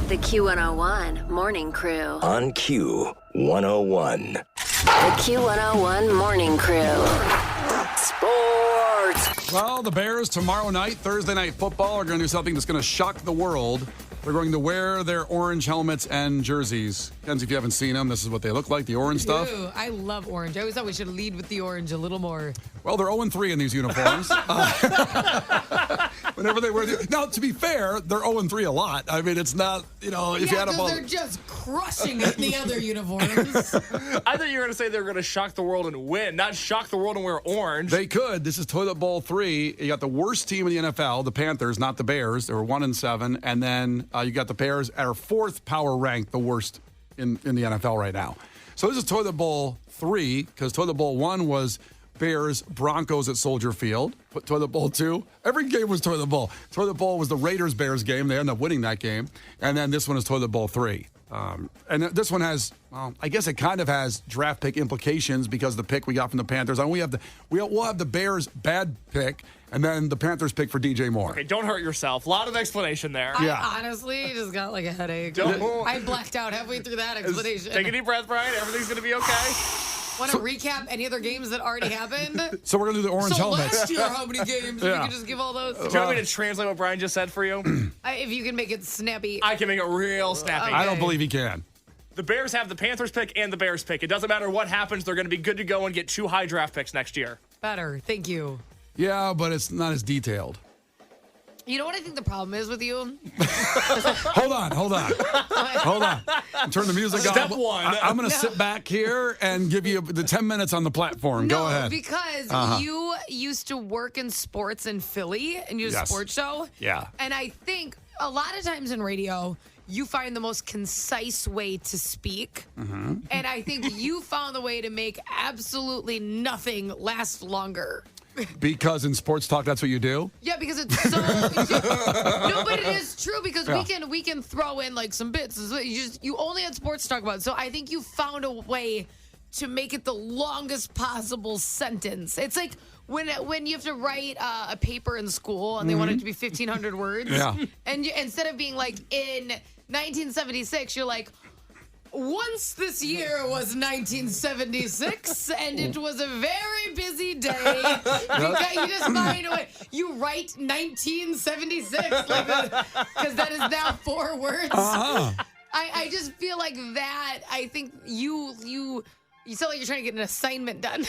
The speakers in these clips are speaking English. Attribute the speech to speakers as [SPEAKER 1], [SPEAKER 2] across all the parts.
[SPEAKER 1] The Q101 Morning Crew.
[SPEAKER 2] On Q101.
[SPEAKER 1] The Q101 Morning Crew. Sports.
[SPEAKER 3] Well, the Bears tomorrow night, Thursday Night Football, are going to do something that's going to shock the world. They're going to wear their orange helmets and jerseys. Kenzie, if you haven't seen them, this is what they look like, the orange stuff.
[SPEAKER 4] Ooh, I love orange. I always thought we should lead with the orange a little more.
[SPEAKER 3] Well, they're 0-3 in these uniforms. Whenever they wear the... Now, to be fair, they're 0-3 a lot. I mean, it's not, if you had a ball...
[SPEAKER 4] they're just crushing it in the other uniforms.
[SPEAKER 5] I thought you were going to say they were going to shock the world and win, not shock the world and wear orange.
[SPEAKER 3] They could. This is Toilet Bowl 3. You got the worst team in the NFL, the Panthers, not the Bears. They were 1-7. And then you got the Bears at our fourth power rank, the worst in the NFL right now. So this is Toilet Bowl 3, because Toilet Bowl 1 was Bears, Broncos at Soldier Field. But Toilet Bowl 2, every game was Toilet Bowl. Toilet Bowl was the Raiders-Bears game. They ended up winning that game. And then this one is Toilet Bowl 3. And this one has, I guess it kind of has draft pick implications because of the pick we got from the Panthers. And we'll have the Bears' bad pick and then the Panthers pick for DJ Moore.
[SPEAKER 5] Okay, don't hurt yourself. A lot of explanation there.
[SPEAKER 4] I honestly just got like a headache. I blacked out halfway through that explanation.
[SPEAKER 5] Take a deep breath, Brian. Everything's going to be okay.
[SPEAKER 4] Want to recap any other games that already happened?
[SPEAKER 3] So we're going to do the orange helmets.
[SPEAKER 4] Last year, how many games?
[SPEAKER 3] Yeah.
[SPEAKER 4] We can just give all those.
[SPEAKER 5] Do you want me to translate what Brian just said for you?
[SPEAKER 4] If you can make it snappy.
[SPEAKER 5] I can make it real snappy.
[SPEAKER 3] I don't believe he can.
[SPEAKER 5] The Bears have the Panthers pick and the Bears pick. It doesn't matter what happens. They're going to be good to go and get 2 high draft picks next year.
[SPEAKER 4] Better. Thank you.
[SPEAKER 3] Yeah, but it's not as detailed.
[SPEAKER 4] You know what I think the problem is with you?
[SPEAKER 3] Hold on. Turn the music on.
[SPEAKER 5] Step one.
[SPEAKER 3] I'm going to sit back here and give you the 10 minutes on the platform. Go ahead.
[SPEAKER 4] Because you used to work in sports in Philly and you had a sports show.
[SPEAKER 3] Yeah.
[SPEAKER 4] And I think a lot of times in radio, you find the most concise way to speak. Mm-hmm. And I think you found the way to make absolutely nothing last longer.
[SPEAKER 3] Because in sports talk, that's what you do?
[SPEAKER 4] Yeah, because it's so... No, but it is true because we can throw in like some bits. You only had sports to talk about. So I think you found a way to make it the longest possible sentence. It's like when you have to write a paper in school and they want it to be 1,500 words.
[SPEAKER 3] Yeah.
[SPEAKER 4] And instead of being like, in 1976, you're like... Once this year was 1976, and it was a very busy day. Because you just find a way. You write 1976 like that, because that is now 4 words.
[SPEAKER 3] Uh-huh.
[SPEAKER 4] I just feel like that. I think you sound like you're trying to get an assignment done.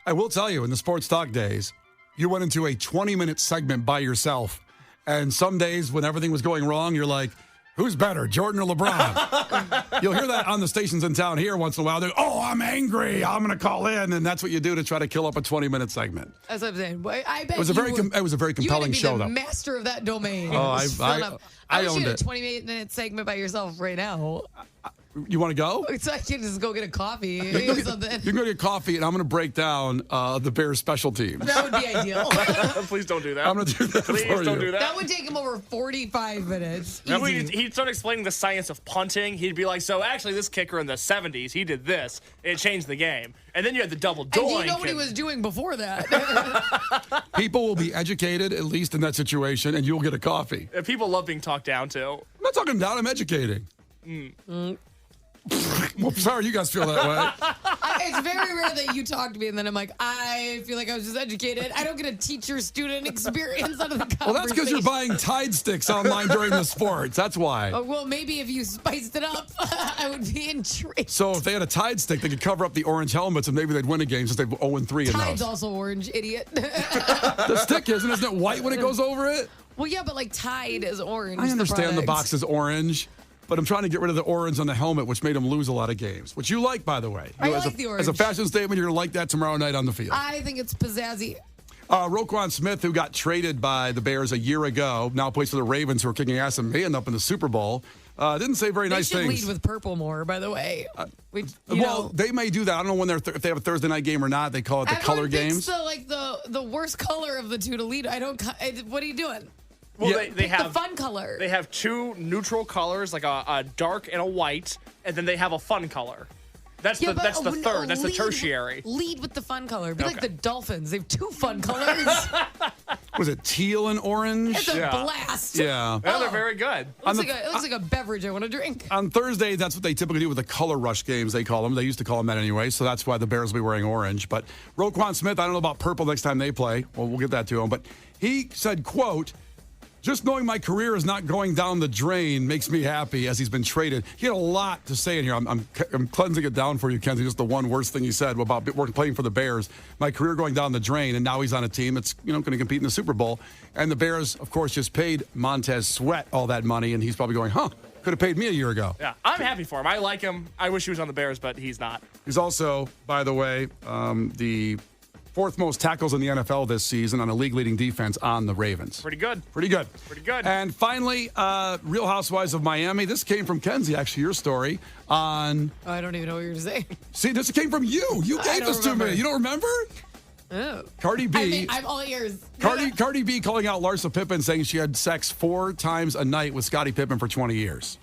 [SPEAKER 3] I will tell you, in the sports talk days, you went into a 20-minute segment by yourself. And some days when everything was going wrong, you're like, who's better, Jordan or LeBron? You'll hear that on the stations in town here once in a while. They're, I'm angry. I'm going to call in. And that's what you do to try to kill up a 20-minute segment.
[SPEAKER 4] That's what I'm saying. I bet
[SPEAKER 3] it was a very compelling show, though.
[SPEAKER 4] You're the master of that domain.
[SPEAKER 3] Oh, I
[SPEAKER 4] wish
[SPEAKER 3] owned
[SPEAKER 4] you had
[SPEAKER 3] it.
[SPEAKER 4] a 20-minute segment by yourself right now.
[SPEAKER 3] You want to go?
[SPEAKER 4] So I can just go get a coffee
[SPEAKER 3] You
[SPEAKER 4] or something.
[SPEAKER 3] can go get coffee, and I'm going to break down the Bears' special teams.
[SPEAKER 4] That would be ideal.
[SPEAKER 5] Please don't do that.
[SPEAKER 3] I'm going to do that
[SPEAKER 5] Please
[SPEAKER 3] for
[SPEAKER 5] don't
[SPEAKER 3] you.
[SPEAKER 5] do that.
[SPEAKER 4] That would take him over 45 minutes. Easy.
[SPEAKER 5] He'd start explaining the science of punting. He'd be like, so actually this kicker in the 70s, he did this. It changed the game. And then you had the double doink.
[SPEAKER 4] And you know what he was doing before that.
[SPEAKER 3] People will be educated, at least in that situation, and you'll get a coffee.
[SPEAKER 5] People love being talked down to.
[SPEAKER 3] I'm not talking down. I'm educating. Well, sorry you guys feel that way.
[SPEAKER 4] It's very rare that you talk to me and then I'm like, I feel like I was just educated. I don't get a teacher-student experience out of the conversation.
[SPEAKER 3] Well, that's because you're buying Tide sticks online during the sports. That's why.
[SPEAKER 4] Well, maybe if you spiced it up, I would be intrigued.
[SPEAKER 3] So if they had a Tide stick, they could cover up the orange helmets and maybe they'd win a game since they're 0-3 in
[SPEAKER 4] Tide's
[SPEAKER 3] those.
[SPEAKER 4] also orange, idiot.
[SPEAKER 3] The stick isn't it white when it goes over it?
[SPEAKER 4] Well, yeah, but like Tide is orange.
[SPEAKER 3] I understand the
[SPEAKER 4] product.
[SPEAKER 3] box is orange. But I'm trying to get rid of the orange on the helmet, which made him lose a lot of games. Which you like, by the way.
[SPEAKER 4] I
[SPEAKER 3] as
[SPEAKER 4] like the orange.
[SPEAKER 3] As a fashion statement, you're going to like that tomorrow night on the field.
[SPEAKER 4] I think it's pizzazzy.
[SPEAKER 3] Roquan Smith, who got traded by the Bears a year ago, now plays for the Ravens, who are kicking ass and may end up in the Super Bowl. Didn't say very nice things.
[SPEAKER 4] They should lead with purple more, by the way.
[SPEAKER 3] They may do that. I don't know when if they have a Thursday night game or not. They call it the color games.
[SPEAKER 4] The worst color of the two to lead. What are you doing?
[SPEAKER 5] Well,
[SPEAKER 3] Yeah.
[SPEAKER 5] they have
[SPEAKER 4] the fun color.
[SPEAKER 5] They have 2 neutral colors, like a dark and a white, and then they have a fun color. That's the third. That's the tertiary.
[SPEAKER 4] Lead with the fun color. Be like
[SPEAKER 5] Okay.
[SPEAKER 4] the Dolphins. They have 2 fun colors.
[SPEAKER 3] Was it teal and orange?
[SPEAKER 4] It's a blast.
[SPEAKER 3] Yeah.
[SPEAKER 5] Yeah, they're very good.
[SPEAKER 4] It looks like a beverage I want to drink.
[SPEAKER 3] On Thursday, that's what they typically do with the color rush games, they call them. They used to call them that anyway, so that's why the Bears will be wearing orange. But Roquan Smith, I don't know about purple next time they play. Well, we'll get that to him. But he said, quote, "Just knowing my career is not going down the drain makes me happy," as he's been traded. He had a lot to say in here. I'm cleansing it down for you, Kenzie. Just the one worst thing he said about playing for the Bears. My career going down the drain, and now he's on a team that's going to compete in the Super Bowl. And the Bears, of course, just paid Montez Sweat all that money, and he's probably going, could have paid me a year ago.
[SPEAKER 5] Yeah, I'm happy for him. I like him. I wish he was on the Bears, but he's not.
[SPEAKER 3] He's also, by the way, the fourth most tackles in the NFL this season on a league-leading defense on the Ravens.
[SPEAKER 5] Pretty good.
[SPEAKER 3] Pretty good.
[SPEAKER 5] Pretty good.
[SPEAKER 3] And finally, Real Housewives of Miami. This came from Kenzie, actually, your story on...
[SPEAKER 4] I don't even know what you're going to say.
[SPEAKER 3] See, this came from you. You gave this to me. You don't remember?
[SPEAKER 4] Oh.
[SPEAKER 3] Cardi B.
[SPEAKER 4] I'm all ears.
[SPEAKER 3] Cardi B calling out Larsa Pippen, saying she had sex 4 times a night with Scottie Pippen for 20 years.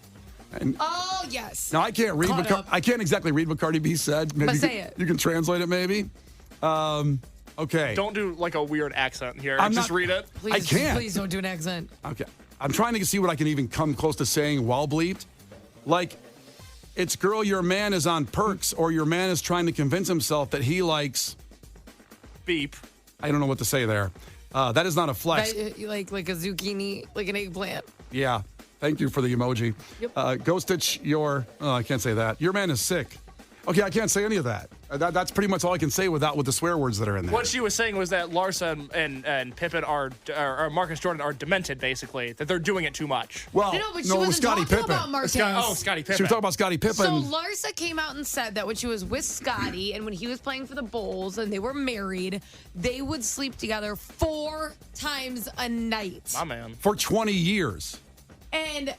[SPEAKER 3] And
[SPEAKER 4] oh, yes.
[SPEAKER 3] now, I can't read. I can't exactly read what Cardi B said. Maybe
[SPEAKER 4] but say it.
[SPEAKER 3] You can translate it, maybe. Okay.
[SPEAKER 5] Don't do like a weird accent here. Just read it.
[SPEAKER 4] Please,
[SPEAKER 3] I can't.
[SPEAKER 4] Please don't do an accent.
[SPEAKER 3] Okay. I'm trying to see what I can even come close to saying while bleeped. Like, it's girl, your man is on perks, or your man is trying to convince himself that he likes...
[SPEAKER 5] Beep.
[SPEAKER 3] I don't know what to say there. That is not a flex.
[SPEAKER 4] Like a zucchini, like an eggplant.
[SPEAKER 3] Yeah. Thank you for the emoji.
[SPEAKER 4] Yep.
[SPEAKER 3] Go stitch your... Oh, I can't say that. Your man is sick. Okay, I can't say any of that. That's pretty much all I can say with the swear words that are in there.
[SPEAKER 5] What she was saying was that Larsa and Pippen or Marcus Jordan are demented, basically. That they're doing it too much.
[SPEAKER 3] Well,
[SPEAKER 4] But she
[SPEAKER 3] it was
[SPEAKER 4] wasn't
[SPEAKER 3] Scottie
[SPEAKER 4] talking
[SPEAKER 3] Pippen.
[SPEAKER 4] about Marquez.
[SPEAKER 5] Scottie Pippen.
[SPEAKER 3] She was talking about Scottie Pippen.
[SPEAKER 4] So Larsa came out and said that when she was with Scottie and when he was playing for the Bulls and they were married, they would sleep together 4 times a night.
[SPEAKER 5] My man.
[SPEAKER 3] For 20 years.
[SPEAKER 4] And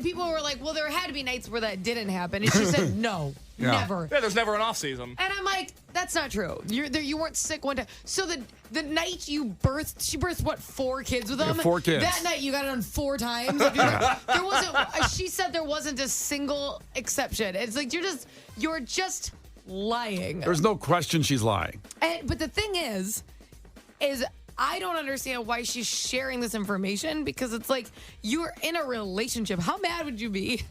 [SPEAKER 4] people were like, well, there had to be nights where that didn't happen. And she said, no, never.
[SPEAKER 5] Yeah, there's never an off season.
[SPEAKER 4] And I'm like, that's not true. You weren't sick one time. So the night she birthed what, 4 kids with them?
[SPEAKER 3] Yeah, 4 kids.
[SPEAKER 4] That night you got it on 4 times. There wasn't. She said there wasn't a single exception. It's like you're just lying.
[SPEAKER 3] There's no question she's lying.
[SPEAKER 4] But the thing is I don't understand why she's sharing this information, because it's like, you're in a relationship. How mad would you be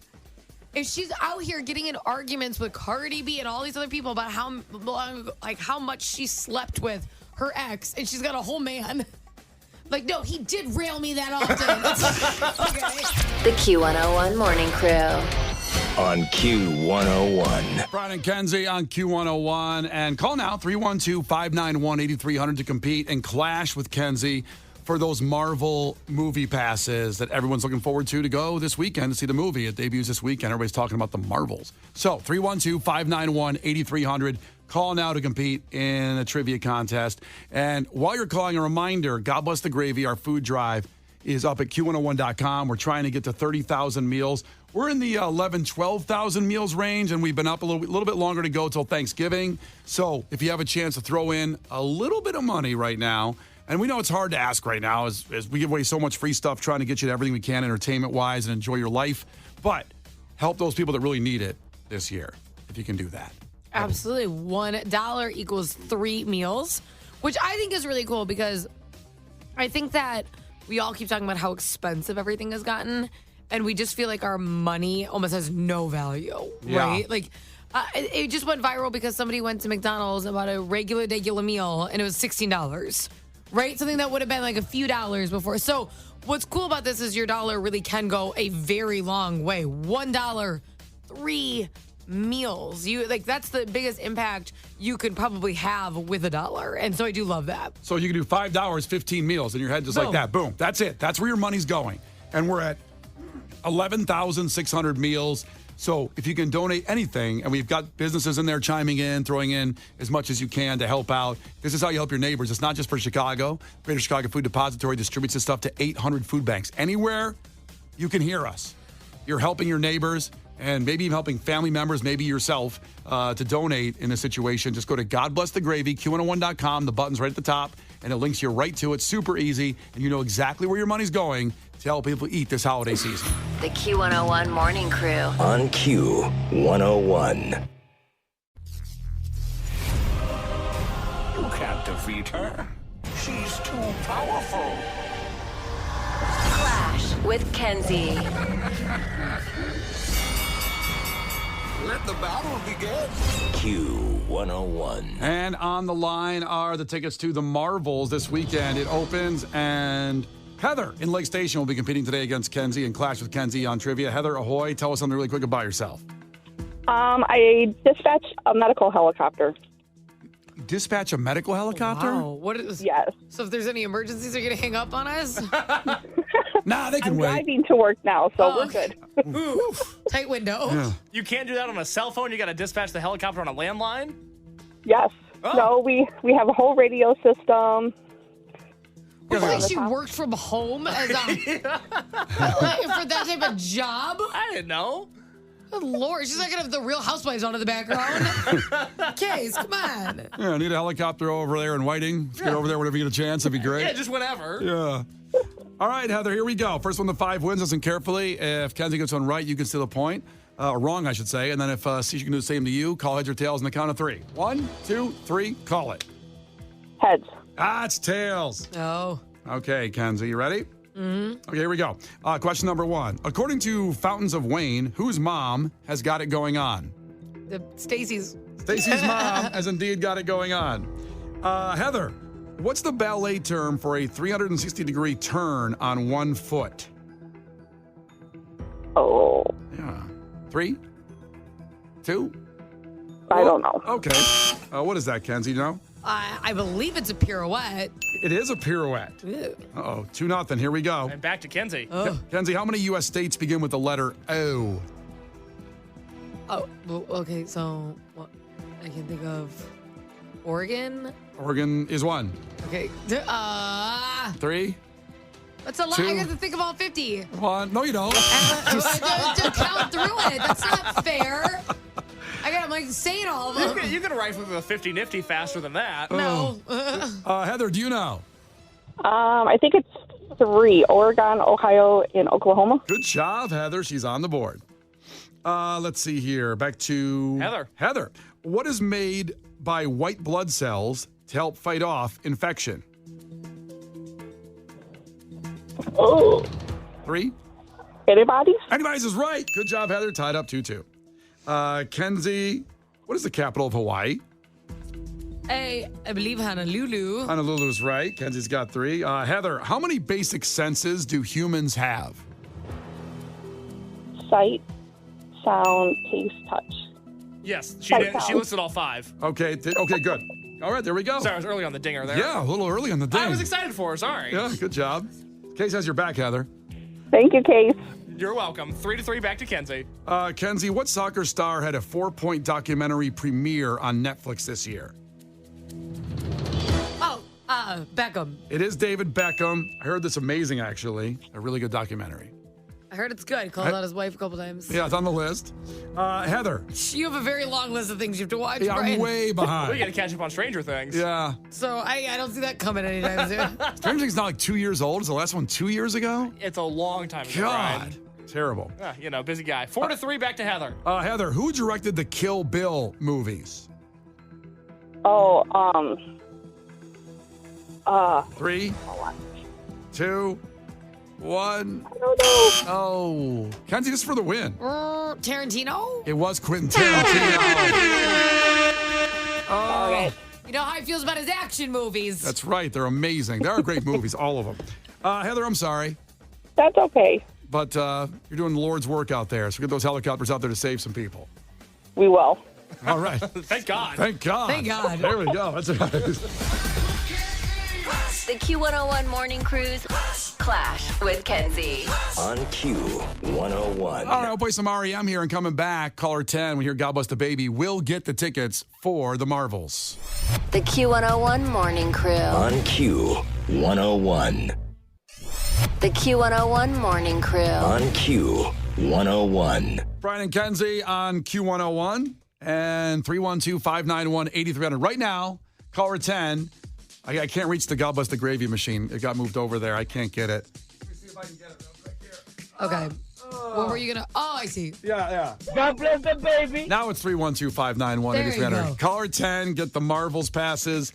[SPEAKER 4] if she's out here getting in arguments with Cardi B and all these other people about how much she slept with her ex, and she's got a whole man? Like, no, he did rail me that often. Okay.
[SPEAKER 1] The Q101 Morning Crew.
[SPEAKER 2] On Q101.
[SPEAKER 3] Brian and Kenzie on Q101. And call now, 312-591-8300 to compete and clash with Kenzie for those Marvel movie passes that everyone's looking forward to go this weekend to see the movie. It debuts this weekend. Everybody's talking about the Marvels. So, 312-591-8300. Call now to compete in a trivia contest. And while you're calling, a reminder, God Bless the Gravy, our food drive, is up at Q101.com. We're trying to get to 30,000 meals. We're in the 12,000 meals range, and we've been up a little bit longer to go till Thanksgiving. So if you have a chance to throw in a little bit of money right now, and we know it's hard to ask right now as we give away so much free stuff trying to get you to everything we can entertainment-wise and enjoy your life, but help those people that really need it this year, if you can do that.
[SPEAKER 4] Absolutely. $1 equals 3 meals, which I think is really cool, because I think that we all keep talking about how expensive everything has gotten, and we just feel like our money almost has no value, right? Like, it just went viral because somebody went to McDonald's and bought a regular meal, and it was $16, right? Something that would have been like a few dollars before. So what's cool about this is your dollar really can go a very long way. $1, 3 meals. That's the biggest impact you could probably have with $1. And so I do love that.
[SPEAKER 3] So you can do $5, 15 meals in your head just like that. Boom. That's it. That's where your money's going. And we're at 11,600 meals. So if you can donate anything, and we've got businesses in there chiming in, throwing in as much as you can to help out. This is how you help your neighbors. It's not just for Chicago. Greater Chicago Food Depository distributes this stuff to 800 food banks. Anywhere you can hear us, you're helping your neighbors, and maybe even helping family members, maybe yourself, to donate in a situation. Just go to God Bless the Gravy, Q101.com. The button's right at the top, and it links you right to it. Super easy, and you know exactly where your money's going to help people eat this holiday season.
[SPEAKER 1] The Q101 Morning Crew.
[SPEAKER 2] On Q101.
[SPEAKER 6] You can't defeat her. She's
[SPEAKER 2] Too powerful.
[SPEAKER 1] Clash with Kenzie.
[SPEAKER 2] Let the battle begin. Q101.
[SPEAKER 3] And on the line are the tickets to the Marvels this weekend. It opens, and Heather in Lake Station will be competing today against Kenzie and Clash with Kenzie on trivia. Heather, ahoy. Tell us something really quick about yourself.
[SPEAKER 6] I dispatch a medical helicopter.
[SPEAKER 3] Dispatch a medical helicopter?
[SPEAKER 4] Wow. What is?
[SPEAKER 6] Yes.
[SPEAKER 4] So if there's any emergencies, are you gonna hang up on us?
[SPEAKER 3] Nah, they can
[SPEAKER 6] I'm
[SPEAKER 3] wait.
[SPEAKER 6] driving to work now, so
[SPEAKER 4] Oh,
[SPEAKER 6] we're good.
[SPEAKER 4] Tight window.
[SPEAKER 3] Yeah.
[SPEAKER 5] You can't do that on a cell phone. You got to dispatch the helicopter on a landline.
[SPEAKER 6] Yes.
[SPEAKER 5] Oh.
[SPEAKER 6] No, we have a whole radio system.
[SPEAKER 4] It's like she worked from home as like, for that type of job.
[SPEAKER 5] I didn't know.
[SPEAKER 4] Good Lord, she's not gonna have the Real Housewives on in the background. Case, come on.
[SPEAKER 3] Yeah, I need a helicopter over there in Whiting. Let's get over there whenever you get a chance. That'd be great.
[SPEAKER 5] Yeah, just whenever.
[SPEAKER 3] Yeah. All right, Heather, here we go. First one to 5 wins. Listen carefully. If Kenzie gets one right, you can steal a point. Or wrong, I should say. And then if she can do the same to you, call heads or tails on the count of 3. 1, 2, 3, call it.
[SPEAKER 6] Heads.
[SPEAKER 3] It's tails.
[SPEAKER 4] Oh.
[SPEAKER 3] Okay, Kenzie, you ready? Mm-hmm. Okay, here we go. Question number 1. According to Fountains of Wayne, whose mom has got it going on?
[SPEAKER 4] The Stacy's.
[SPEAKER 3] Stacy's mom has indeed got it going on. Heather, what's the ballet term for a 360-degree turn on one foot?
[SPEAKER 6] Oh,
[SPEAKER 3] Yeah. 3, 2.
[SPEAKER 6] I don't know.
[SPEAKER 3] Okay. What is that, Kenzie? Do you know?
[SPEAKER 4] I believe it's a pirouette.
[SPEAKER 3] It is a pirouette.
[SPEAKER 4] Ew.
[SPEAKER 3] Uh-oh. 2-0. Here we go.
[SPEAKER 5] And back to Kenzie.
[SPEAKER 4] Oh.
[SPEAKER 3] Kenzie, how many U.S. states begin with the letter O?
[SPEAKER 4] Oh. Well, okay. So what? I can think of Oregon.
[SPEAKER 3] Oregon is 1.
[SPEAKER 4] Okay.
[SPEAKER 3] 3,
[SPEAKER 4] That's a lot.
[SPEAKER 3] 2.
[SPEAKER 4] I got to think of all 50.
[SPEAKER 3] 1. No, you don't.
[SPEAKER 4] To count through it. That's not fair. I'm like saying all of them.
[SPEAKER 5] You can rifle through the 50 nifty faster than that.
[SPEAKER 4] No.
[SPEAKER 3] Heather, do you know?
[SPEAKER 6] I think it's 3. Oregon, Ohio, and Oklahoma.
[SPEAKER 3] Good job, Heather. She's on the board. Let's see here. Back to
[SPEAKER 5] Heather.
[SPEAKER 3] Heather, what is made by white blood cells to help fight off infection?
[SPEAKER 6] Oh.
[SPEAKER 3] 3.
[SPEAKER 6] Antibodies?
[SPEAKER 3] Anybody's is right. Good job, Heather. Tied up 2-2. Kenzie, what is the capital of Hawaii?
[SPEAKER 4] I believe Honolulu.
[SPEAKER 3] Honolulu's right. Kenzie's got 3. Heather, how many basic senses do humans have?
[SPEAKER 6] Sight, sound, taste, touch.
[SPEAKER 5] Yes, she
[SPEAKER 6] Sight
[SPEAKER 5] did. She
[SPEAKER 6] sound.
[SPEAKER 5] listed all 5.
[SPEAKER 3] Okay, okay, good. All right, there we go.
[SPEAKER 5] Sorry, I was early on the dinger there.
[SPEAKER 3] Yeah, a little early on the ding.
[SPEAKER 5] I was excited for her. Sorry.
[SPEAKER 3] Yeah, good job. Case has your back, Heather.
[SPEAKER 6] Thank you, Case.
[SPEAKER 5] You're welcome. 3-3 back to Kenzie.
[SPEAKER 3] Kenzie, what soccer star had a 4-point documentary premiere on Netflix this year?
[SPEAKER 4] Oh, Beckham.
[SPEAKER 3] It is David Beckham. I heard this amazing, actually. A really good documentary.
[SPEAKER 4] I heard it's good. Called out his wife a couple times.
[SPEAKER 3] Yeah, it's on the list. Heather.
[SPEAKER 4] You have a very long list of things you have to watch,
[SPEAKER 3] Yeah, I'm
[SPEAKER 4] Brian.
[SPEAKER 3] way
[SPEAKER 5] We got
[SPEAKER 3] behind.
[SPEAKER 5] to catch up on Stranger Things.
[SPEAKER 3] Yeah.
[SPEAKER 4] So I don't see that coming anytime soon.
[SPEAKER 3] Stranger Things not like 2 years old. Is the last one 2 years ago?
[SPEAKER 5] It's a long time ago.
[SPEAKER 3] God.
[SPEAKER 5] Brian.
[SPEAKER 3] Terrible.
[SPEAKER 5] Busy guy. 4-3 back to Heather.
[SPEAKER 3] Heather, who directed the Kill Bill movies?
[SPEAKER 6] Oh,
[SPEAKER 3] 3, 2, 1.
[SPEAKER 6] I don't know.
[SPEAKER 3] Oh. Kenzie, this is for the win.
[SPEAKER 4] Tarantino?
[SPEAKER 3] It was Quentin Tarantino.
[SPEAKER 6] Okay.
[SPEAKER 4] You know how he feels about his action movies.
[SPEAKER 3] That's right. They're amazing. They are great movies, all of them. Heather, I'm sorry,
[SPEAKER 6] That's okay.
[SPEAKER 3] but you're doing the Lord's work out there. So get those helicopters out there to save some people.
[SPEAKER 6] We will.
[SPEAKER 3] All right.
[SPEAKER 5] Thank God.
[SPEAKER 3] Thank God.
[SPEAKER 4] Thank God.
[SPEAKER 3] There we go. That's right.
[SPEAKER 1] The Q101 Morning Crew's Clash with Kenzie.
[SPEAKER 2] On Q101.
[SPEAKER 3] All right, I'll play some REM here and coming back. Caller 10, we hear God Bless the Baby. We'll get the tickets for the Marvels.
[SPEAKER 1] The Q101 Morning Crew.
[SPEAKER 2] On Q101.
[SPEAKER 1] The Q101 Morning Crew.
[SPEAKER 2] On Q101.
[SPEAKER 3] Brian and Kenzie on Q101 and 312-591-8300. Right now, caller 10. I can't reach the God Bless the Gravy machine. It got moved over there. I can't get it. Let me see if I can get it real quick here.
[SPEAKER 4] Okay. What were you gonna? Oh, I see.
[SPEAKER 3] Yeah.
[SPEAKER 7] God bless the baby.
[SPEAKER 3] Now it's 312-591.
[SPEAKER 4] There
[SPEAKER 3] It is
[SPEAKER 4] you
[SPEAKER 3] better.
[SPEAKER 4] go.
[SPEAKER 3] Caller 10, get the Marvels passes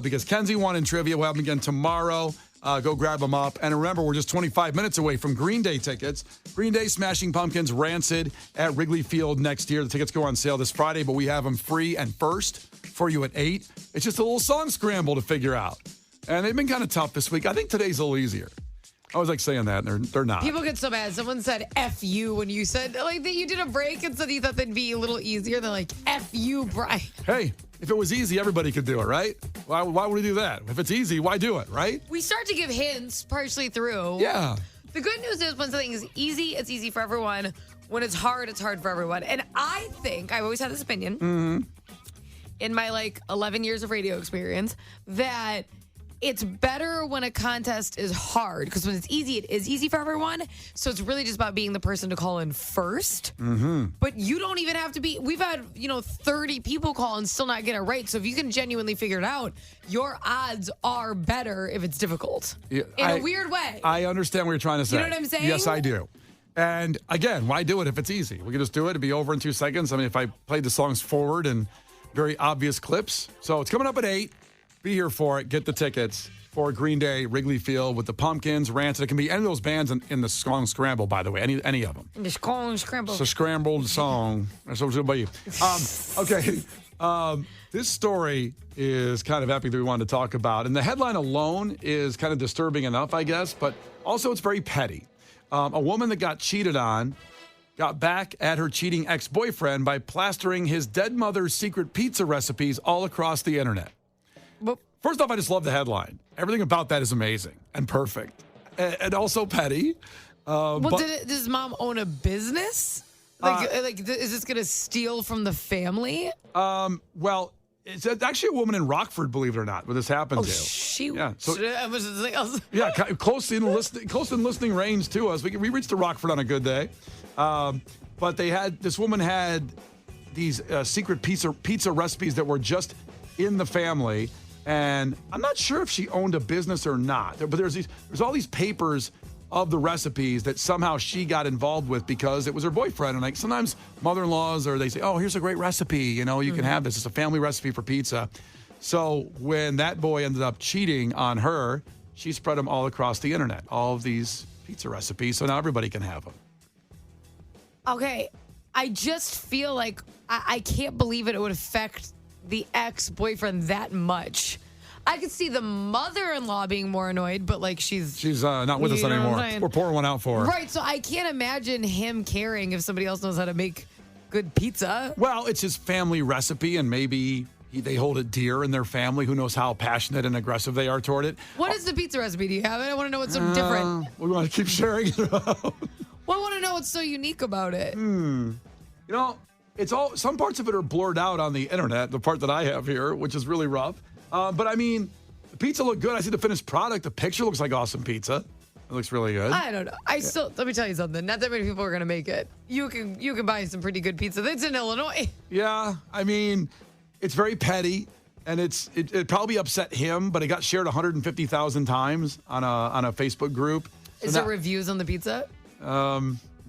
[SPEAKER 3] because Kenzie won in trivia. We'll have them again tomorrow. Go grab them up. And remember, we're just 25 minutes away from Green Day tickets. Green Day, Smashing Pumpkins, Rancid at Wrigley Field next year. The tickets go on sale this Friday, but we have them free and first for you at 8. It's just a little song scramble to figure out. And they've been kind of tough this week. I think today's a little easier. I always like saying that, and they're not.
[SPEAKER 4] People get so mad. Someone said F you when you said, like, that you did a break and said you thought they'd be a little easier. They're like, F you, Brian.
[SPEAKER 3] Hey, if it was easy, everybody could do it, right? Why would we do that? If it's easy, why do it, right?
[SPEAKER 4] We start to give hints partially through.
[SPEAKER 3] Yeah.
[SPEAKER 4] The good news is when something is easy, it's easy for everyone. When it's hard for everyone. And I think, I've always had this opinion in my 11 years of radio experience, that it's better when a contest is hard, because when it's easy, it is easy for everyone. So it's really just about being the person to call in first. But you don't even have to be. We've had 30 people call and still not get it right. So if you can genuinely figure it out, your odds are better if it's difficult.
[SPEAKER 3] Yeah,
[SPEAKER 4] in a weird way.
[SPEAKER 3] I understand what you're trying to say.
[SPEAKER 4] You know what I'm saying?
[SPEAKER 3] Yes, I do. And again, why do it if it's easy? We can just do it. It'd be over in 2 seconds. I mean, if I played the songs forward and very obvious clips. So it's coming up at 8. Be here for it. Get the tickets for Green Day, Wrigley Field with the Pumpkins, Rancid. It can be any of those bands in the song scramble, by the way, any of them.
[SPEAKER 4] The song scramble.
[SPEAKER 3] It's a scrambled song. That's what about you. Okay. This story is kind of epic that we wanted to talk about. And the headline alone is kind of disturbing enough, I guess, but also it's very petty. A woman that got cheated on got back at her cheating ex-boyfriend by plastering his dead mother's secret pizza recipes all across the internet.
[SPEAKER 4] Well,
[SPEAKER 3] First off, I just love the headline. Everything about that is amazing and perfect and also petty.
[SPEAKER 4] does his mom own a business? Is this going to steal from the family?
[SPEAKER 3] Well, it's actually a woman in Rockford, believe it or not, where this happened to.
[SPEAKER 4] Yeah.
[SPEAKER 3] Yeah, close in listening range to us. We reached to Rockford on a good day. But this woman had these secret pizza recipes that were just in the family. And I'm not sure if she owned a business or not. But there's all these papers of the recipes that somehow she got involved with because it was her boyfriend. And sometimes mother-in-laws they say, oh, here's a great recipe. You can have this. It's a family recipe for pizza. So when that boy ended up cheating on her, she spread them all across the internet, all of these pizza recipes. So now everybody can have them.
[SPEAKER 4] Okay. I just feel like I can't believe it would affect the ex-boyfriend that much. I could see the mother-in-law being more annoyed, but she's
[SPEAKER 3] not with us anymore. We're pouring one out for her.
[SPEAKER 4] Right, so I can't imagine him caring if somebody else knows how to make good pizza.
[SPEAKER 3] Well, it's his family recipe, and maybe they hold it dear in their family. Who knows how passionate and aggressive they are toward it.
[SPEAKER 4] What is the pizza recipe? Do you have it? I want to know what's so different.
[SPEAKER 3] We want to keep sharing it out.
[SPEAKER 4] Well, I want to know what's so unique about it.
[SPEAKER 3] It's all, some parts of it are blurred out on the internet, the part that I have here, which is really rough. But I mean, the pizza looked good. I see the finished product. The picture looks like awesome pizza. It looks really good.
[SPEAKER 4] I don't know. Let me tell you something. Not that many people are going to make it. You can buy some pretty good pizza. That's in Illinois.
[SPEAKER 3] Yeah, I mean, it's very petty, and it probably upset him, but it got shared 150,000 times on a Facebook group. So
[SPEAKER 4] Is there reviews on the pizza?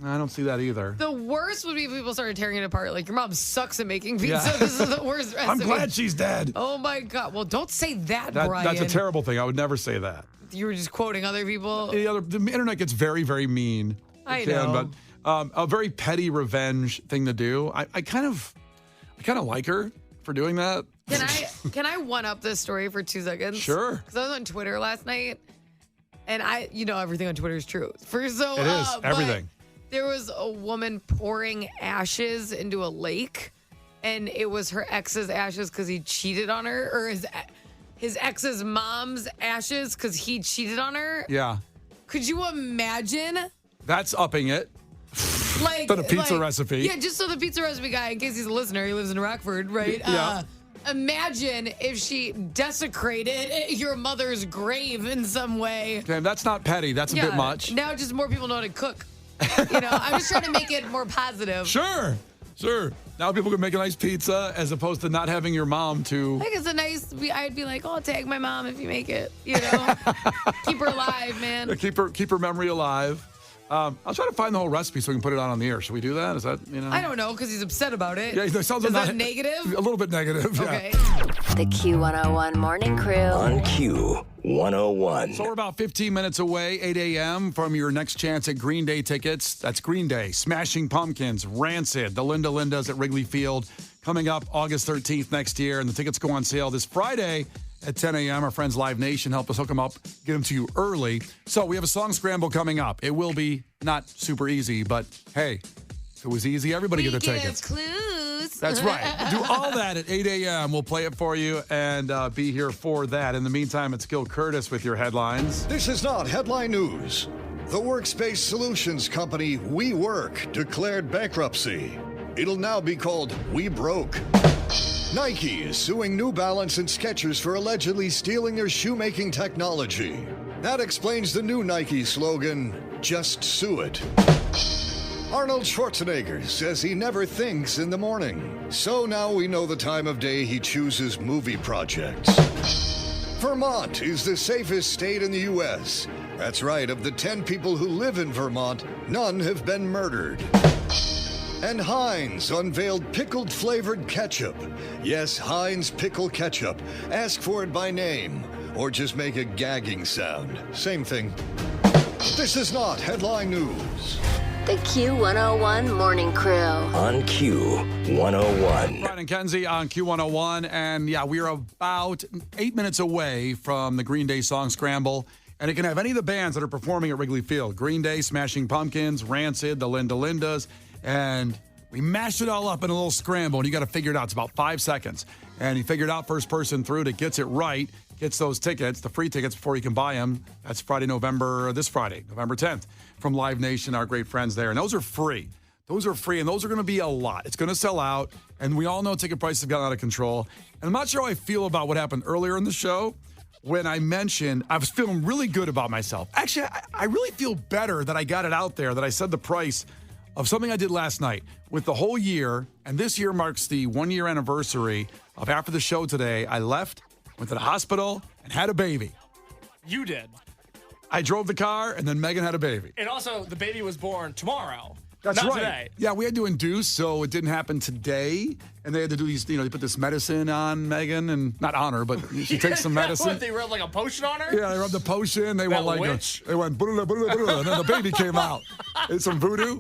[SPEAKER 3] I don't see that either.
[SPEAKER 4] The worst would be if people started tearing it apart. Like, your mom sucks at making pizza. Yeah. This is the worst recipe.
[SPEAKER 3] I'm glad she's dead.
[SPEAKER 4] Oh, my God. Well, don't say that, Brian.
[SPEAKER 3] That's a terrible thing. I would never say that.
[SPEAKER 4] You were just quoting other people?
[SPEAKER 3] The internet gets very, very mean.
[SPEAKER 4] I know.
[SPEAKER 3] But a very petty revenge thing to do. I kind of like her for doing that.
[SPEAKER 4] Can I one-up this story for 2 seconds?
[SPEAKER 3] Sure.
[SPEAKER 4] Because I was on Twitter last night, and everything on Twitter is true.
[SPEAKER 3] It is. Everything.
[SPEAKER 4] There was a woman pouring ashes into a lake, and it was her ex's ashes because he cheated on her, or his ex's mom's ashes because he cheated on her.
[SPEAKER 3] Yeah.
[SPEAKER 4] Could you imagine?
[SPEAKER 3] That's upping it. Than a pizza recipe.
[SPEAKER 4] Yeah, just so the pizza recipe guy, in case he's a listener, he lives in Rockford, right?
[SPEAKER 3] Yeah.
[SPEAKER 4] Imagine if she desecrated your mother's grave in some way.
[SPEAKER 3] Okay, that's not petty. That's a bit much.
[SPEAKER 4] Now just more people know how to cook. I'm just trying to make it more positive.
[SPEAKER 3] Sure. Now people can make a nice pizza as opposed to not having your mom to.
[SPEAKER 4] I think it's I'd be like, oh, tag my mom if you make it. Keep her alive, man.
[SPEAKER 3] Keep her memory alive. I'll try to find the whole recipe so we can put it on the air. Should we do that? Is that,
[SPEAKER 4] I don't know, because he's upset about it.
[SPEAKER 3] Yeah, it sounds
[SPEAKER 4] Is
[SPEAKER 3] like
[SPEAKER 4] that negative?
[SPEAKER 3] A little bit negative, yeah.
[SPEAKER 4] Okay.
[SPEAKER 1] The Q101 Morning Crew.
[SPEAKER 2] On Q101.
[SPEAKER 3] So we're about 15 minutes away, 8 a.m. from your next chance at Green Day tickets. That's Green Day, Smashing Pumpkins, Rancid, the Linda Lindas at Wrigley Field, coming up August 13th next year. And the tickets go on sale this Friday at 10 a.m. Our friends Live Nation help us hook them up, get them to you early. So we have a song scramble coming up. It will be not super easy, but hey, if it was easy, everybody get the tickets.
[SPEAKER 4] Clues.
[SPEAKER 3] That's right. Do all that at 8 a.m. We'll play it for you and be here for that. In the meantime, it's Gil Curtis with your headlines.
[SPEAKER 7] This is not headline news. The workspace solutions company WeWork declared bankruptcy. It'll now be called We Broke. Nike is suing New Balance and Skechers for allegedly stealing their shoemaking technology. That explains the new Nike slogan, "Just sue it." Arnold Schwarzenegger says he never thinks in the morning. So now we know the time of day he chooses movie projects. Vermont is the safest state in the U.S. That's right, of the 10 people who live in Vermont, none have been murdered. And Heinz unveiled pickled flavored ketchup. Yes, Heinz pickle ketchup. Ask for it by name, or just make a gagging sound. Same thing. This is not headline news.
[SPEAKER 1] The Q101 Morning Crew.
[SPEAKER 2] On Q101.
[SPEAKER 3] Brian and Kenzie on Q101. And yeah, we are about 8 minutes away from the Green Day song scramble. And it can have any of the bands that are performing at Wrigley Field. Green Day, Smashing Pumpkins, Rancid, the Linda Lindas. And we mashed it all up in a little scramble, and you got to figure it out. It's about 5 seconds. And you figure it out, first person through that gets it right, gets those tickets, the free tickets before you can buy them. That's this Friday, November 10th, from Live Nation, our great friends there. And those are free. Those are free, and those are going to be a lot. It's going to sell out, and we all know ticket prices have gotten out of control. And I'm not sure how I feel about what happened earlier in the show when I mentioned I was feeling really good about myself. Actually, I really feel better that I got it out there, that I said the price of something I did last night with the whole year. And this year marks the 1 year anniversary of after the show today. I left, went to the hospital, and had a baby.
[SPEAKER 5] You did.
[SPEAKER 3] I drove the car, and then Megan had a baby.
[SPEAKER 5] And also, the baby was born tomorrow.
[SPEAKER 3] That's
[SPEAKER 5] not
[SPEAKER 3] right.
[SPEAKER 5] Today.
[SPEAKER 3] Yeah, we had to induce, so it didn't happen today. And they had to do these, they put this medicine on Megan, and not on her, but she takes some medicine.
[SPEAKER 5] What, they rubbed like a potion on her?
[SPEAKER 3] Yeah, they rubbed the potion. They went like,
[SPEAKER 5] witch?
[SPEAKER 3] they went, and then the baby came out. It's some voodoo.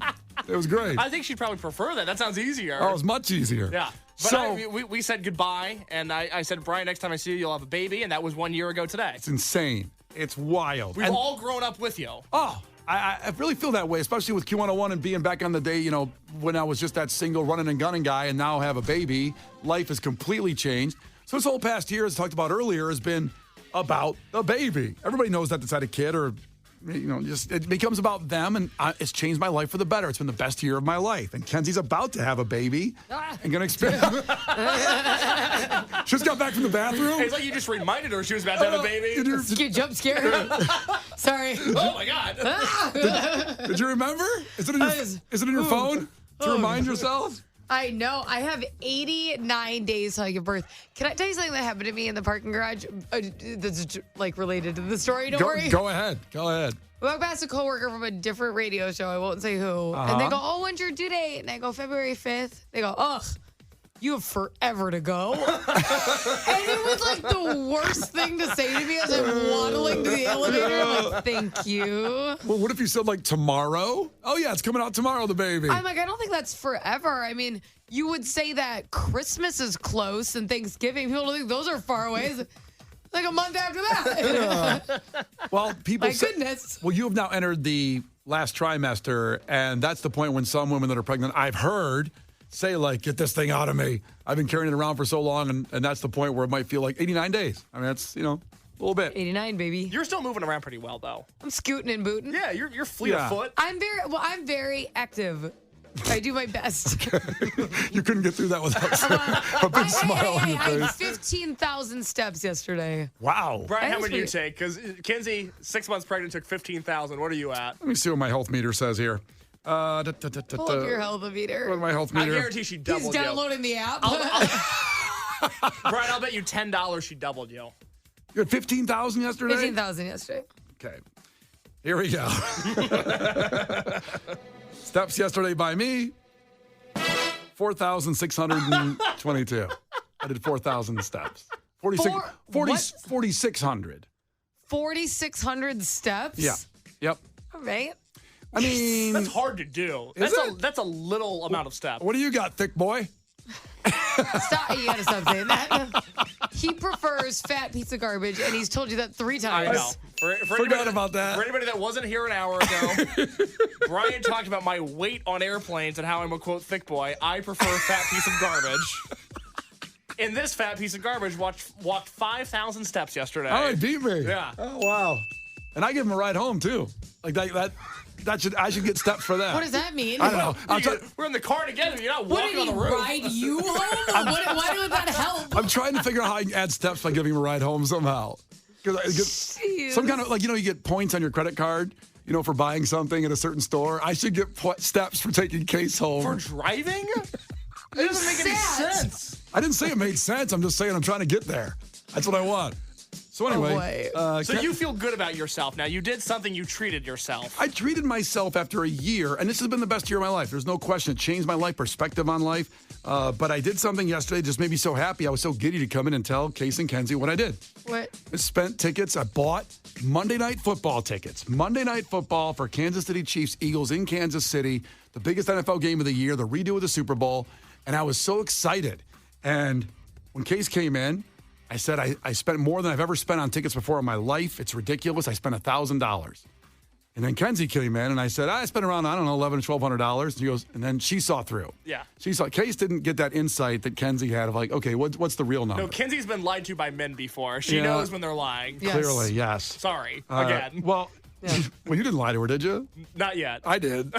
[SPEAKER 3] It was great.
[SPEAKER 5] I think she'd probably prefer that. That sounds easier.
[SPEAKER 3] Oh, it was much easier.
[SPEAKER 5] Yeah. But
[SPEAKER 3] So
[SPEAKER 5] we said goodbye, and I said, Brian, next time I see you, you'll have a baby, and that was 1 year ago today.
[SPEAKER 3] it's insane. It's wild.
[SPEAKER 5] We've
[SPEAKER 3] And-
[SPEAKER 5] all grown up with you.
[SPEAKER 3] Oh, I really feel that way, especially with Q101 and being back on the day, when I was just that single running and gunning guy and now have a baby. Life has completely changed. So this whole past year, as talked about earlier, has been about the baby. Everybody knows that that's had a kid or, just it becomes about them, and it's changed my life for the better. It's been the best year of my life. And Kenzie's about to have a baby and going to experience. She just got back from the bathroom.
[SPEAKER 5] It's like you just reminded her she was about to have a baby.
[SPEAKER 4] Jump scare. Sorry.
[SPEAKER 5] Oh, my God.
[SPEAKER 3] Did you remember? Is it in your phone to remind yourself?
[SPEAKER 4] I know. I have 89 days till I give birth. Can I tell you something that happened to me in the parking garage that's like related to the story? Don't worry.
[SPEAKER 3] Go ahead. Go ahead.
[SPEAKER 4] I walked past a coworker from a different radio show. I won't say who. And they go, "Oh, when's your due date?" And I go, "February 5th." They go, "Ugh, you have forever to go." And it was like the worst thing to say to me as I'm waddling to the elevator. I'm like, "Thank you."
[SPEAKER 3] Well, what if you said like tomorrow? Oh yeah, it's coming out tomorrow, the baby.
[SPEAKER 4] I'm like, I don't think that's forever. I mean, you would say that Christmas is close and Thanksgiving. People don't think those are far away. It's like a month after that.
[SPEAKER 3] Well, people
[SPEAKER 4] My goodness.
[SPEAKER 3] Well, you have now entered the last trimester, and that's the point when some women that are pregnant, I've heard, say like, "Get this thing out of me. I've been carrying it around for so long," and that's the point where it might feel like 89 days. I mean, that's, a little bit.
[SPEAKER 4] 89, baby.
[SPEAKER 5] You're still moving around pretty well, though.
[SPEAKER 4] I'm scooting and booting.
[SPEAKER 5] Yeah, you're fleet
[SPEAKER 3] Yeah.
[SPEAKER 5] of foot.
[SPEAKER 4] I'm very active. I do my best.
[SPEAKER 3] You couldn't get through that without a big smile on your
[SPEAKER 4] I had
[SPEAKER 3] face.
[SPEAKER 4] 15,000 steps yesterday.
[SPEAKER 3] Wow.
[SPEAKER 5] Brian,
[SPEAKER 4] That
[SPEAKER 5] how
[SPEAKER 4] is
[SPEAKER 5] many do you
[SPEAKER 4] pretty-
[SPEAKER 5] take? Because Kenzie, 6 months pregnant, took 15,000. What are you at?
[SPEAKER 3] Let me see what my health meter says here.
[SPEAKER 4] Pull up your health
[SPEAKER 3] What is
[SPEAKER 4] meter.
[SPEAKER 3] my health
[SPEAKER 5] I
[SPEAKER 3] meter?
[SPEAKER 5] guarantee she
[SPEAKER 4] He's
[SPEAKER 5] doubled you.
[SPEAKER 4] downloading the app.
[SPEAKER 5] Brian, I'll bet you $10 she doubled you.
[SPEAKER 3] You had 15,000 yesterday?
[SPEAKER 4] 15,000 yesterday.
[SPEAKER 3] Okay. Here we go. Steps yesterday by me, 4,622. I did 4,000 steps. 4,600.
[SPEAKER 4] 4,600 steps?
[SPEAKER 3] Yeah. Yep.
[SPEAKER 4] All right.
[SPEAKER 3] I mean,
[SPEAKER 5] That's hard to do.
[SPEAKER 3] Is it?
[SPEAKER 5] That's a little amount of steps.
[SPEAKER 3] What do you got, thick boy?
[SPEAKER 4] Stop. You gotta stop saying that. He prefers fat piece of garbage, and he's told you that 3 times.
[SPEAKER 5] I know.
[SPEAKER 3] Forgot about that.
[SPEAKER 5] For anybody that wasn't here an hour ago, Brian talked about my weight on airplanes and how I'm a, quote, thick boy. I prefer fat piece of garbage. And this fat piece of garbage walked 5,000 steps yesterday.
[SPEAKER 3] Oh, it beat me.
[SPEAKER 5] Yeah.
[SPEAKER 3] Oh, wow. And I give him a ride home, too. Like, I should get steps for that.
[SPEAKER 4] What does that mean?
[SPEAKER 3] I don't know.
[SPEAKER 5] We're in the car together. You're not
[SPEAKER 4] What
[SPEAKER 5] walking
[SPEAKER 4] did
[SPEAKER 5] on
[SPEAKER 4] he
[SPEAKER 5] the roof.
[SPEAKER 4] ride you home? Why would that help?
[SPEAKER 3] I'm trying to figure out how I can add steps by giving him a ride home somehow. 'Cause I get some kind of, like, you get points on your credit card, for buying something at a certain store. I should get steps for taking Case home.
[SPEAKER 5] For driving? It doesn't make any sense.
[SPEAKER 3] I didn't say it made sense. I'm just saying I'm trying to get there. That's what I want. So anyway.
[SPEAKER 5] So you feel good about yourself now. You did something. You treated yourself.
[SPEAKER 3] I treated myself after a year, and this has been the best year of my life. There's no question. It changed my life, perspective on life. But I did something yesterday, just made me so happy. I was so giddy to come in and tell Case and Kenzie what I did.
[SPEAKER 4] What?
[SPEAKER 3] I spent tickets. I bought Monday Night Football tickets. Monday Night Football for Kansas City Chiefs, Eagles in Kansas City, the biggest NFL game of the year, the redo of the Super Bowl. And I was so excited. And when Case came in, I said, I spent more than I've ever spent on tickets before in my life. It's ridiculous. I spent $1,000. And then Kenzie came in, and I said, I spent around, $1,100 to $1,200. And she goes, and then she saw through.
[SPEAKER 5] Yeah.
[SPEAKER 3] She saw, Case didn't get that insight that Kenzie had of like, okay, what's the real number?
[SPEAKER 5] No, Kenzie's been lied to by men before. She knows when they're lying.
[SPEAKER 4] Yes.
[SPEAKER 3] Clearly, yes.
[SPEAKER 5] Sorry, again.
[SPEAKER 3] Well, you didn't lie to her, did you?
[SPEAKER 5] Not yet.
[SPEAKER 3] I did.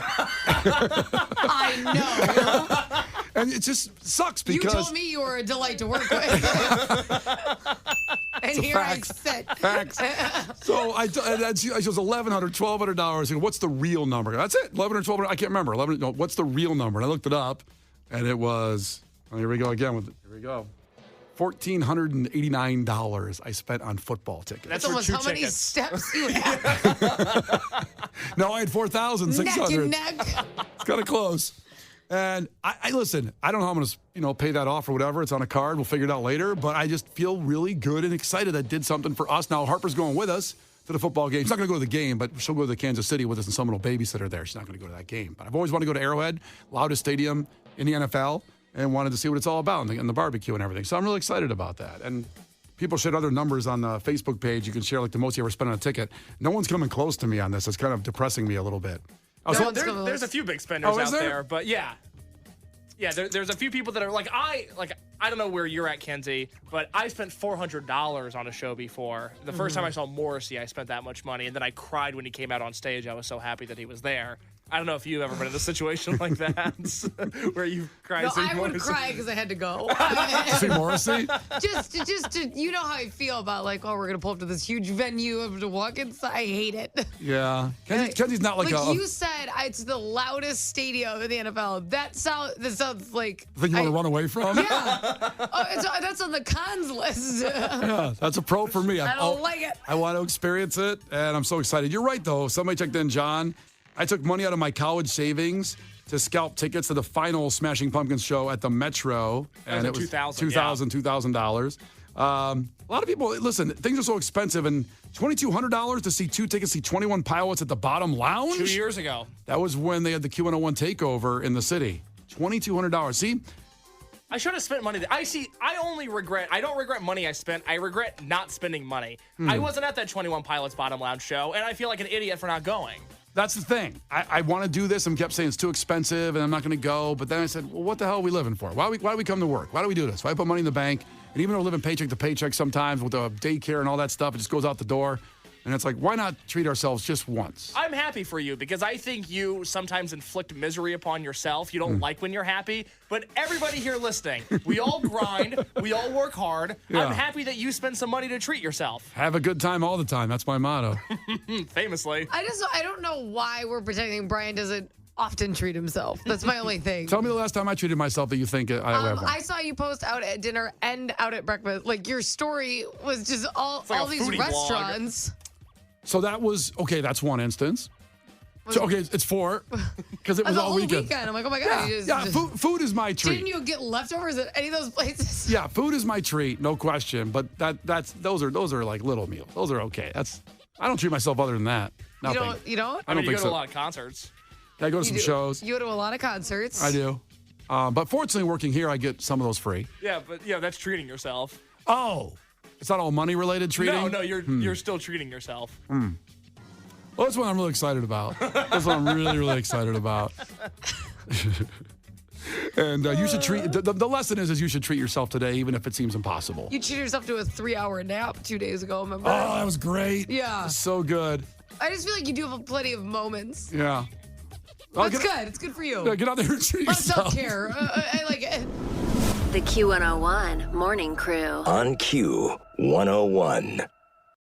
[SPEAKER 4] I know.
[SPEAKER 3] And it just sucks
[SPEAKER 4] You
[SPEAKER 3] because...
[SPEAKER 4] told me you were a delight to work with. And here
[SPEAKER 3] fact.
[SPEAKER 4] I sit.
[SPEAKER 3] Facts. So she was $1,100, $1,200. And what's the real number? That's it. $1,100, $1,200. I can't remember. What's the real number? And I looked it up, and it was. Here we go again. Here we go. $1,489 I spent on football tickets.
[SPEAKER 4] That's
[SPEAKER 5] for
[SPEAKER 4] almost
[SPEAKER 5] 2
[SPEAKER 4] how many
[SPEAKER 5] tickets.
[SPEAKER 4] steps you have.
[SPEAKER 3] No, I had 4,600.
[SPEAKER 4] Neck and neck.
[SPEAKER 3] It's kind of close. And I listen, I don't know how I'm going to, pay that off or whatever. It's on a card. We'll figure it out later. But I just feel really good and excited that did something for us. Now, Harper's going with us to the football game. She's not going to go to the game, but she'll go to Kansas City with us, and someone will babysit her there. She's not going to go to that game. But I've always wanted to go to Arrowhead, loudest stadium in the NFL, and wanted to see what it's all about and the barbecue and everything. So I'm really excited about that. And people shared other numbers on the Facebook page. You can share like the most you ever spent on a ticket. No one's coming close to me on this. It's kind of depressing me a little bit.
[SPEAKER 5] No, there's a few big spenders out
[SPEAKER 3] there?
[SPEAKER 5] there, but yeah. Yeah, there's a few people that are I don't know where you're at, Kenzie, but I spent $400 on a show before. The first time I saw Morrissey, I spent that much money, and then I cried when he came out on stage. I was so happy that he was there. I don't know if you've ever been in a situation like that where you cried.
[SPEAKER 4] No,
[SPEAKER 5] seeing
[SPEAKER 4] I would
[SPEAKER 5] Morrissey.
[SPEAKER 4] cry because I had to go.
[SPEAKER 3] See Morrissey?
[SPEAKER 4] just to, you know how I feel about we're going to pull up to this huge venue and to walk inside. I hate it.
[SPEAKER 3] Yeah. Kenzie's not like a...
[SPEAKER 4] you said, it's the loudest stadium in the NFL. That sounds like...
[SPEAKER 3] Thing you want to run away from?
[SPEAKER 4] Yeah. That's on the cons list.
[SPEAKER 3] Yeah, that's a pro for me.
[SPEAKER 4] I don't like it.
[SPEAKER 3] I want to experience it, and I'm so excited. You're right, though. Somebody checked in, John. I took money out of my college savings to scalp tickets to the final Smashing Pumpkins show at the Metro. And it was $2,000. A lot of people, listen, things are so expensive, and $2,200 to see 2 tickets, see 21 Pilots at the Bottom Lounge?
[SPEAKER 5] 2 years ago.
[SPEAKER 3] That was when they had the Q101 takeover in the city. $2,200. See?
[SPEAKER 5] I should have spent money. I don't regret money I spent. I regret not spending money. I wasn't at that 21 Pilots Bottom Lounge show, and I feel like an idiot for not going.
[SPEAKER 3] That's the thing. I want to do this and kept saying it's too expensive and I'm not going to go. But then I said, well, what the hell are we living for? Why do we come to work? Why do we do this? Why put money in the bank? And even though we're living paycheck to paycheck sometimes with the daycare and all that stuff, it just goes out the door. And it's like, why not treat ourselves just once?
[SPEAKER 5] I'm happy for you because I think you sometimes inflict misery upon yourself. You don't like when you're happy. But everybody here listening, we all grind. We all work hard.
[SPEAKER 3] Yeah.
[SPEAKER 5] I'm happy that you spend some money to treat yourself.
[SPEAKER 3] Have a good time all the time. That's my motto.
[SPEAKER 5] Famously.
[SPEAKER 4] I don't know why we're pretending Brian doesn't often treat himself. That's my only thing.
[SPEAKER 3] Tell me the last time I treated myself that you think I have one.
[SPEAKER 4] I saw you post out at dinner and out at breakfast. Like your story was just all
[SPEAKER 5] like a
[SPEAKER 4] these
[SPEAKER 5] foodie
[SPEAKER 4] restaurants.
[SPEAKER 3] So that was, okay, that's one instance. So, okay, it's 4 because it was all weekend.
[SPEAKER 4] I'm like, oh my God.
[SPEAKER 3] Yeah, food is my treat.
[SPEAKER 4] Didn't you get leftovers at any of those places?
[SPEAKER 3] Yeah, food is my treat, no question. But those are like little meals. Those are okay. I don't treat myself other than that. Nothing.
[SPEAKER 4] You don't?
[SPEAKER 3] I don't think
[SPEAKER 5] you go to
[SPEAKER 3] so.
[SPEAKER 5] a lot of concerts.
[SPEAKER 3] I go to some shows.
[SPEAKER 4] You go to a lot of concerts.
[SPEAKER 3] I do. But fortunately, working here, I get some of those free.
[SPEAKER 5] Yeah, but that's treating yourself.
[SPEAKER 3] Oh, it's not all money related treating?
[SPEAKER 5] No, you're still treating yourself.
[SPEAKER 3] Well, that's what I'm really excited about. That's what I'm really, really excited about. And you should treat, the lesson is you should treat yourself today, even if it seems impossible.
[SPEAKER 4] You treated yourself to a 3-hour nap 2 days ago, remember?
[SPEAKER 3] Oh, that was great.
[SPEAKER 4] Yeah.
[SPEAKER 3] So good.
[SPEAKER 4] I just feel like you do have plenty of moments.
[SPEAKER 3] Yeah.
[SPEAKER 4] That's good. It's good for you.
[SPEAKER 3] Yeah, get out there and treat
[SPEAKER 4] Let's
[SPEAKER 3] yourself.
[SPEAKER 4] self-care. I like it.
[SPEAKER 1] The Q101 Morning Crew.
[SPEAKER 2] On Q101.